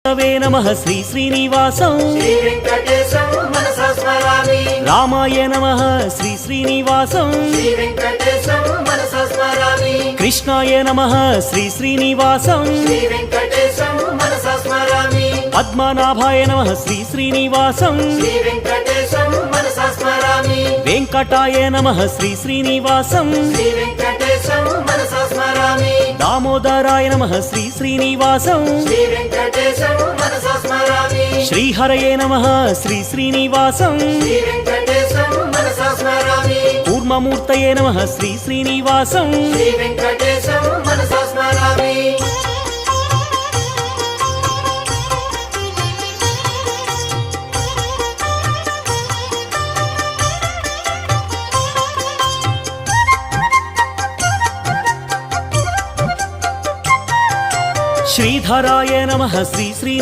नमः श्री श्रीनिवासं श्री वेंकटेशं मनसा स्मरामि। रामाय नमः श्री श्रीनिवासं श्री वेंकटेशं मनसा स्मरामि। कृष्णाय नमः श्री श्रीनिवासं श्री वेंकटेशं मनसा स्मरामि। पद्मनाभाय नमः श्री श्रीनिवासं श्री वेंकटेशं मनसा स्मरामि। वेंकटाय नमः श्री श्रीनिवासं श्री वेंकटेशं मनसा स्मरामि। दामोदराय नमः श्री श्रीनिवासं श्री वेंकटेशं मनसा स्मरामि। श्रीहरये नमः श्री श्रीनिवासं श्री वेंकटेशं मनसा स्मरामि। कूर्ममूर्तये नमः श्री श्रीनिवासं श्री वेंकटेशं मनसा स्मरामि। श्रीधराय नमः श्री श्री